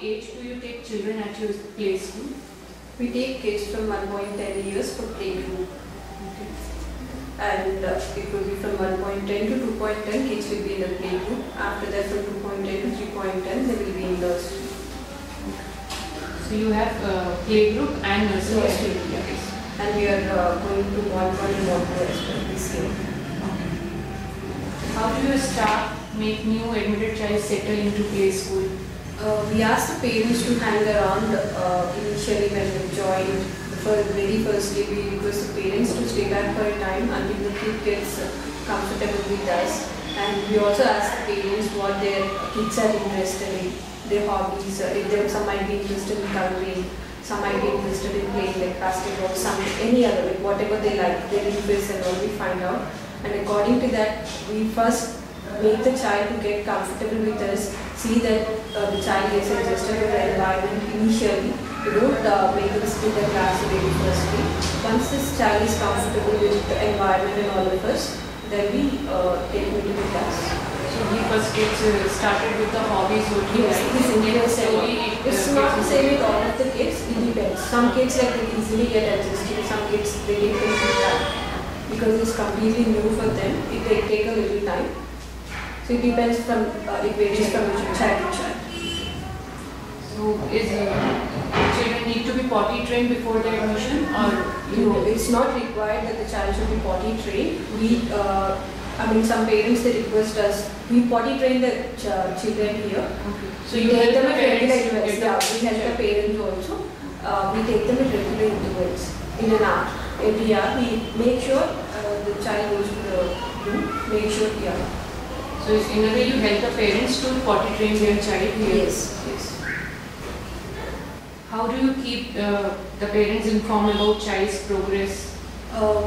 age do you take children at your play school? We take kids from 1.10 years for playgroup. Okay. And it will be from 1.10 to 2.10 kids will be in the playgroup. After that from 2.10 to 3.10 they will be in nursery. So you have playgroup and nursery. Nursery, yes. And we are going to 1.1 and 1.2 as well this year. How do your staff make new admitted child settle into play school? We ask the parents to hang around initially when they join. For the very first day, we request the parents to stay back for a time until the kid gets comfortable with us. And we also ask the parents what their kids are interested in, their hobbies. If some might be interested in coloring, some might be interested in playing like basketball, some any other, like whatever they like, their interests and all we find out. And according to that, we first make the child to get comfortable with us, see that the child gets adjusted to the environment initially. We don't make them sit in the class the very first day. Once this child is comfortable with the environment and all of us, then we take him into the class. So he first gets started with the hobbies, what he Yes, likes. his interest and all. It's not the same with all of the kids, it depends. Some kids like they easily get adjusted, some kids they take a little time. Because it's completely new for them, it may take a little time. So it depends from, it varies from child to child. So is children need to be potty trained before their admission, or No, it's not required that the child should be potty trained. Some parents they request us, we potty train the children here. Okay. So you take them at regular parents intervals. Yeah, we help the parents also. We take them at regular intervals in an hour. Every hour we make sure the child goes to the room. Make sure, yeah. So in a way you help the parents to potty train their child here. Yes, yes. How do you keep the parents informed about child's progress?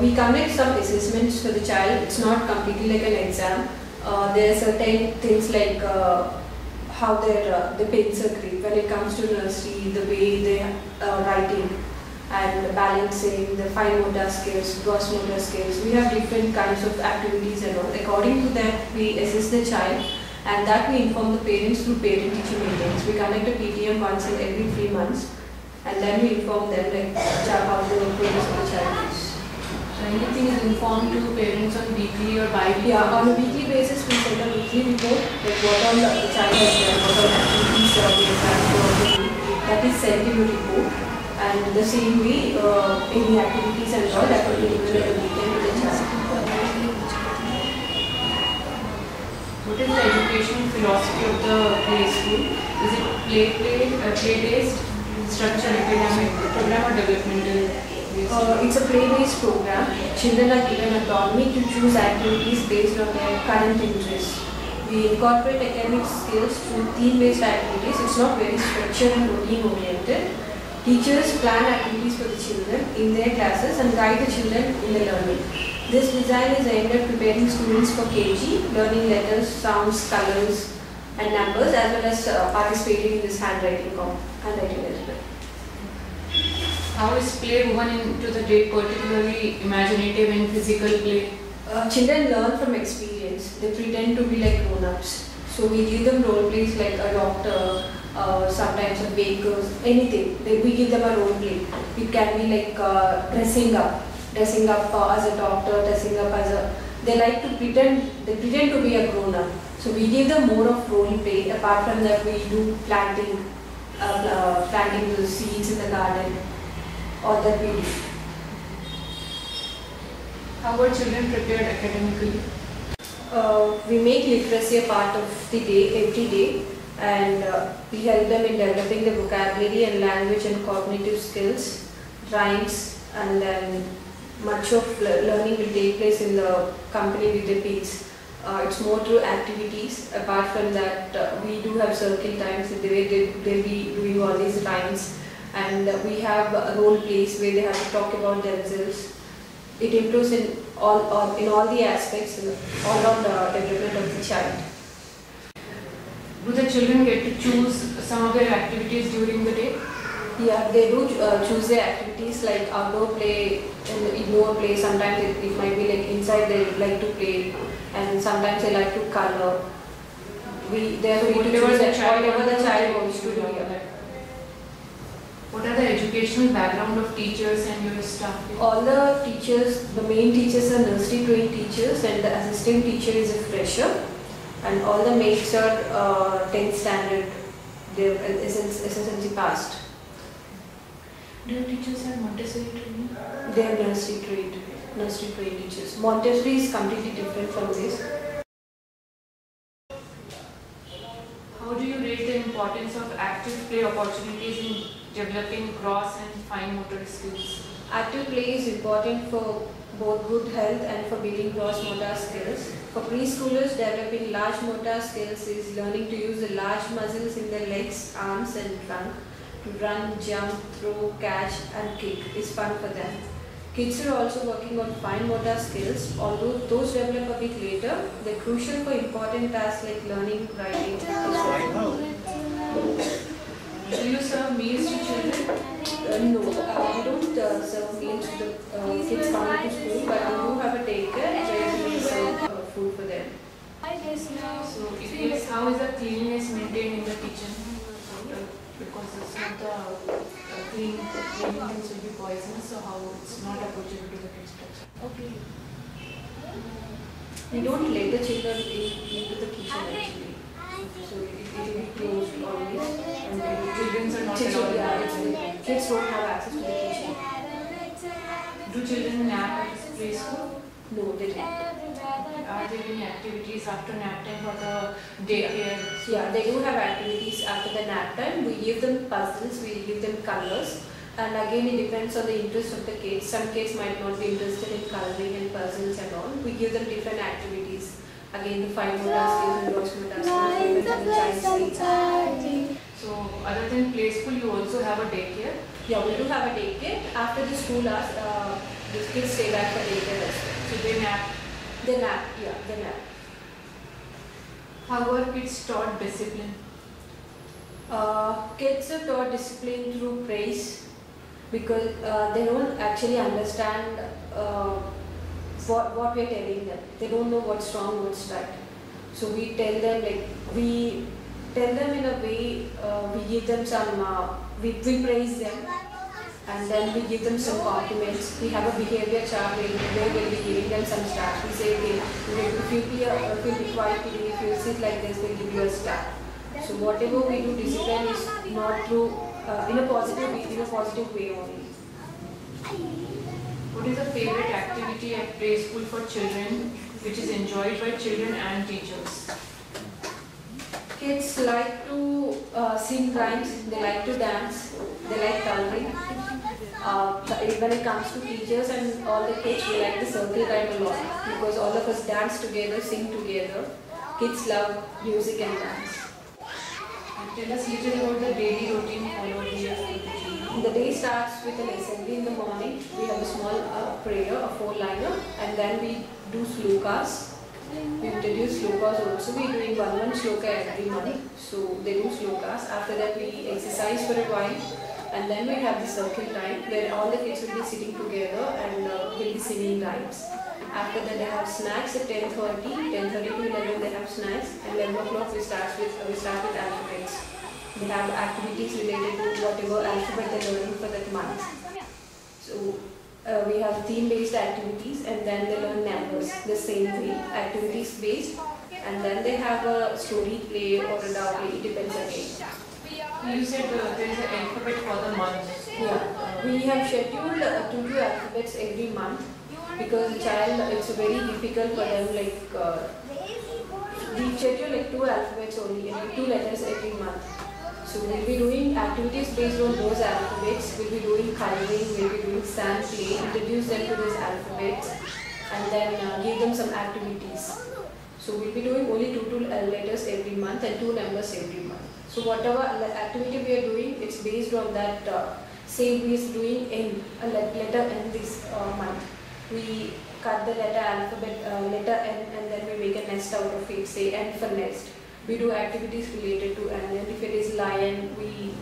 We conduct some assessments for the child. It's not completely like an exam. There are certain things like how their the pencil grip when it comes to nursery, the way they writing and balancing, the fine motor skills, gross motor skills. We have different kinds of activities and all. According to that, we assess the child, and that we inform the parents through parent-teacher meetings. We conduct a PTM once in every 3 months, and then we inform them like how the progress of the child is. So anything is informed to parents on weekly or bi-weekly? Yeah, on a weekly basis we send a weekly report, like what all the child has done, what all activities they have done throughout the week. That is sent in a report, and the same way any activities and all that will be given at the weekend to the child. What is the education philosophy of the play school? Is it play-based, structured academic program, or developmental based? It's a play-based program. Children are given autonomy to choose activities based on their current interests. We incorporate academic skills through theme-based activities. It's not very structured and routine-oriented. Teachers plan activities for the children in their classes and guide the children in the learning. This design is aimed at preparing students for KG, learning letters, sounds, colors, and numbers, as well as participating in this handwriting as well. How is play woven into the day, particularly imaginative and physical play? Children learn from experience. They pretend to be like grown-ups. So we give them role plays like a doctor, sometimes a baker, anything. We give them a role play. It can be like dressing up as a doctor, dressing up as a. They like to pretend. They pretend to be a grown-up. So we give them more of role play. Apart from that, we do planting the seeds in the garden. All that we do. How are children prepared academically? We make literacy a part of the day, every day, and we help them in developing the vocabulary and language and cognitive skills, rhymes, and then much of learning will take place in the company with the peers. It's more through activities. Apart from that, we do have circle times, the way they'll be doing all these rhymes. And we have role plays where they have to talk about themselves. It improves in all the aspects, all around the development of the child. Do the children get to choose some of their activities during the day? Yeah, they do choose their activities like outdoor play and indoor play. Sometimes it might be like inside they like to play, and sometimes they like to color. they are free to choose whatever the child wants to do. What are the educational background of teachers and your staff? All the teachers, the main teachers are nursery trained teachers, and the assistant teacher is a fresher, and all the mates are 10th standard. They are SSLC passed. Do your teachers have Montessori training? They are nursery trained teachers. Montessori is completely different from this. How do you rate the importance of active play opportunities in developing gross and fine motor skills? Active play is important for both good health and for building gross motor skills. For preschoolers, developing large motor skills is learning to use the large muscles in their legs, arms and trunk to run, jump, throw, catch and kick is fun for them. Kids are also working on fine motor skills, although those develop a bit later. They're crucial for important tasks like learning, writing, etc. Do you serve meals to children? No, we don't serve meals to the kids coming to school, but we do have a daycare where we serve food for them. So, if yes, how is the cleanliness maintained in the kitchen? Because some of the cleaning things will be poisonous, so how it's not approachable to the kids. Okay. We don't let the children into the kitchen actually. So it will be closed always. And Children are not allowed. Yeah, kids don't have access to the kitchen. Do children nap at preschool? No, they don't. Are there any activities after nap time for the daycare? Yeah, they do have activities after the nap time. We give them puzzles, we give them colors. And again, it depends on the interest of the kids. Some kids might not be interested in coloring and puzzles and all. We give them different activities. Again, the fine motor skills and gross motor skills depends on the child's age. So, other than play school, you also have a daycare? Yeah, we do have a daycare. After the school hours, the kids stay back for daycare as well. So, they nap? They nap, yeah, they nap. How are kids taught discipline? Kids are taught discipline through praise because they don't actually understand what we are telling them. They don't know what's wrong, what's right. So we tell them in a way, we give them some, we praise them and then we give them some compliments. We have a behavior chart where we'll be giving them some stars. We say, okay, if you'll be quiet today, if you sit like this, we'll give you a star. So whatever we do, discipline is not through, in a positive way only. What is the favorite activity at play school for children which is enjoyed by children and teachers? Kids like to sing rhymes, they like to dance, they like coloring. When it comes to teachers and all the kids, we like the circle time a lot because all of us dance together, sing together. Kids love music and dance. Tell us a little about the daily routine followed here for the children. The day starts with an assembly in the morning. We have a small prayer, a 4-liner, and then we do slokas. We introduce slokas also. We are doing one sloka every month. So they do slokas. After that we exercise for a while. And then we have the circle time where all the kids will be sitting together and will be singing rhymes. After that they have snacks at 10:30 to 11 they have snacks, and 11 o'clock we start with alphabets. They have activities related to whatever alphabet they're learning for that month. So we have theme-based activities and then they learn numbers the same way, activities-based, and then they have a story play or a dog play, it depends again. You said there is an alphabet for the month. Yeah, we have scheduled 2 alphabets every month because the child, it's very difficult for them, like we schedule like 2 alphabets only and 2 letters every month. So we'll be doing activities based on those alphabets, we'll be doing coloring, we'll be doing sand play, introduce them to those alphabets and then give them some activities. So we'll be doing only 2 letters every month and 2 numbers every month. So whatever activity we are doing, it's based on that same we is doing in a letter N this month. We cut the letter alphabet, letter N, and then we make a nest out of it, say N for nest. We do activities related to N, and if it is lion, we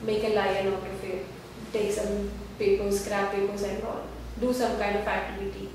make a lion out of it. Take some papers, scrap papers and all. Do some kind of activity.